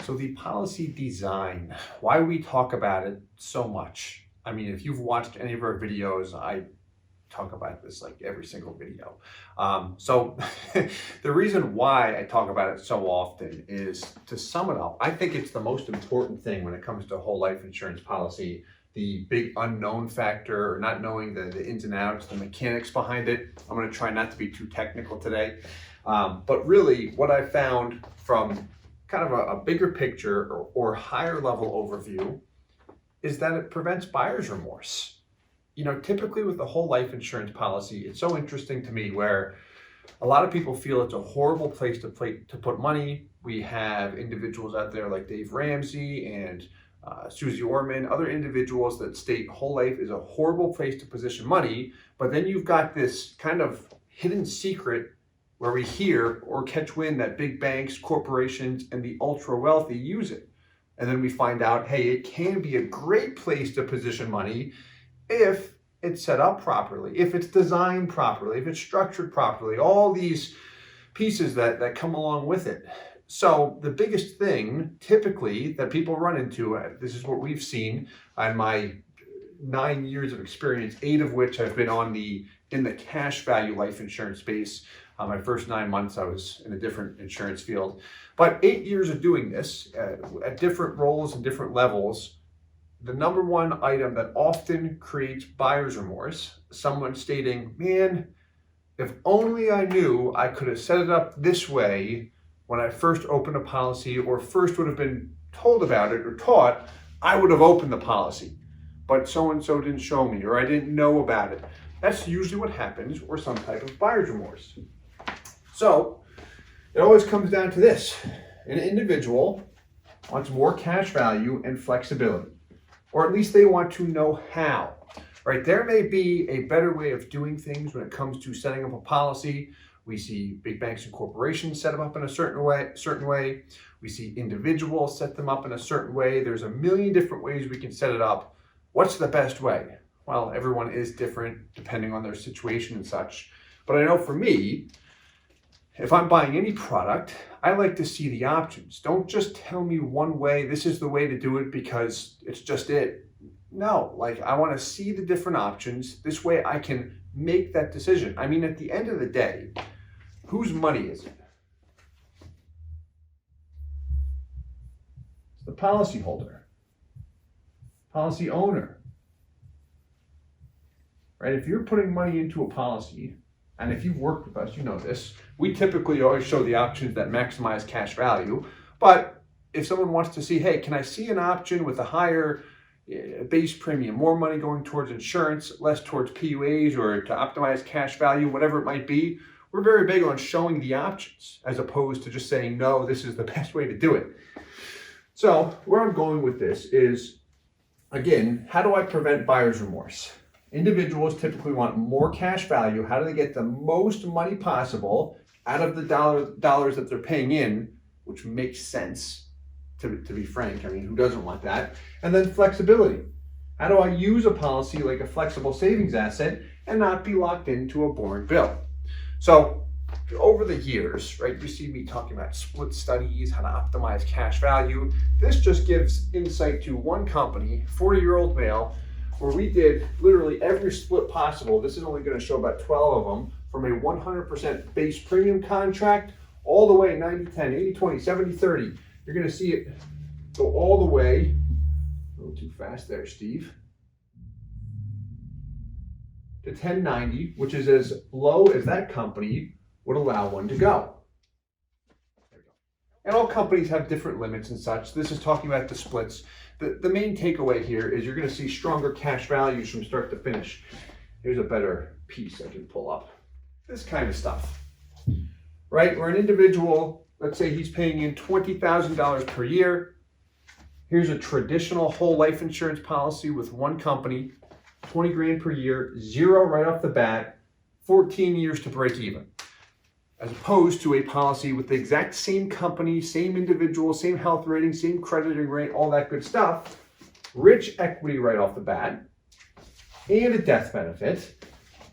So the policy design, why we talk about it so much. I mean, if you've watched any of our videos, I talk about this like every single video. So the reason why I talk about it so often is, to sum it up, I think it's the most important thing when it comes to whole life insurance policy. The big unknown factor, or not knowing the ins and outs, the mechanics behind it. I'm going to try not to be too technical today. But really what I found from kind of a bigger picture or higher level overview is that it prevents buyer's remorse. You know, typically with the whole life insurance policy, it's so interesting to me where a lot of people feel it's a horrible place to put money. We have individuals out there like Dave Ramsey and Susie Orman, other individuals that state whole life is a horrible place to position money. But then you've got this kind of hidden secret where we hear or catch wind that big banks, corporations, and the ultra wealthy use it. And then we find out, hey, it can be a great place to position money if it's set up properly, if it's designed properly, if it's structured properly, all these pieces that come along with it. So the biggest thing typically that people run into, this is what we've seen in my 9 years of experience, 8 of which have been in the cash value life insurance space. My first 9 months, I was in a different insurance field. But 8 years of doing this at different roles and different levels, the number one item that often creates buyer's remorse, someone stating, man, if only I knew I could have set it up this way when I first opened a policy, or first would have been told about it or taught, I would have opened the policy. But so-and-so didn't show me, or I didn't know about it. That's usually what happens, or some type of buyer's remorse. So it always comes down to this. An individual wants more cash value and flexibility, or at least they want to know how, right? There may be a better way of doing things when it comes to setting up a policy. We see big banks and corporations set them up in a certain way. We see individuals set them up in a certain way. There's a million different ways we can set it up. What's the best way? Well, everyone is different depending on their situation and such. But I know for me, if I'm buying any product, I like to see the options. Don't just tell me one way, this is the way to do it because it's just it. No, like I want to see the different options. This way I can make that decision. I mean, at the end of the day, whose money is it? It's the policyholder, policy owner, right? If you're putting money into a policy, and if you've worked with us, you know this, we typically always show the options that maximize cash value. But if someone wants to see, hey, can I see an option with a higher base premium, more money going towards insurance, less towards PUAs, or to optimize cash value, whatever it might be, we're very big on showing the options as opposed to just saying, no, this is the best way to do it. So where I'm going with this is, again, how do I prevent buyer's remorse? Individuals typically want more cash value. How do they get the most money possible out of the dollars that they're paying in, which makes sense, to be frank. I mean, who doesn't want that? And then flexibility. How do I use a policy like a flexible savings asset and not be locked into a boring bill? So over the years, right, you see me talking about split studies, how to optimize cash value. This just gives insight to one company, 40-year-old male, where we did literally every split possible. This is only going to show about 12 of them, from a 100% base premium contract all the way 90-10, 80-20, 70-30. You're going to see it go all the way, a little too fast there, Steve, to 1090, which is as low as that company would allow one to go. There we go. And all companies have different limits and such. This is talking about the splits. The main takeaway here is you're going to see stronger cash values from start to finish. Here's a better piece I can pull up. This kind of stuff, right? Where an individual, let's say he's paying in $20,000 per year. Here's a traditional whole life insurance policy with one company, 20 grand per year, 0 right off the bat, 14 years to break even. As opposed to a policy with the exact same company, same individual, same health rating, same crediting rate, all that good stuff, rich equity right off the bat, and a death benefit.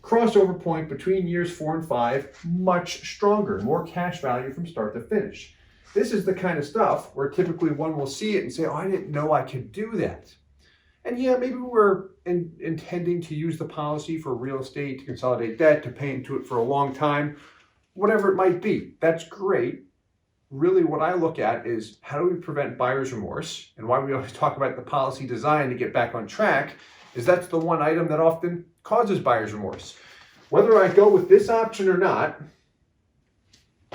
Crossover point between years 4 and 5, much stronger, more cash value from start to finish. this is the kind of stuff where typically one will see it and say, oh, I didn't know I could do that. And yeah, maybe we're intending to use the policy for real estate, to consolidate debt, to pay into it for a long time, whatever it might be. That's great. Really what I look at is how do we prevent buyer's remorse, and why we always talk about the policy design to get back on track is that's the one item that often causes buyer's remorse. Whether I go with this option or not,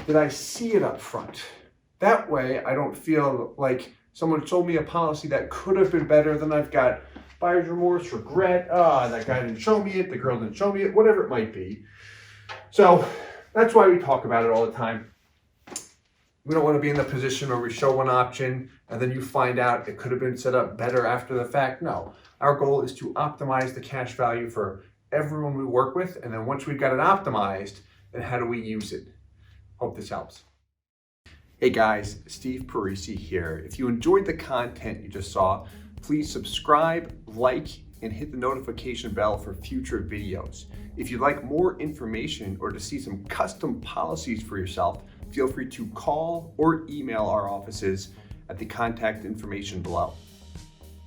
did I see it up front? That way I don't feel like someone told me a policy that could have been better, then I've got buyer's remorse, regret, that guy didn't show me it, the girl didn't show me it, whatever it might be. So that's why we talk about it all the time. We don't want to be in the position where we show one option and then you find out it could have been set up better after the fact. No, our goal is to optimize the cash value for everyone we work with. And then once we've got it optimized, then how do we use it? Hope this helps. Hey guys, Steve Parisi here. If you enjoyed the content you just saw, please subscribe, like, and hit the notification bell for future videos. If you'd like more information or to see some custom policies for yourself, feel free to call or email our offices at the contact information below.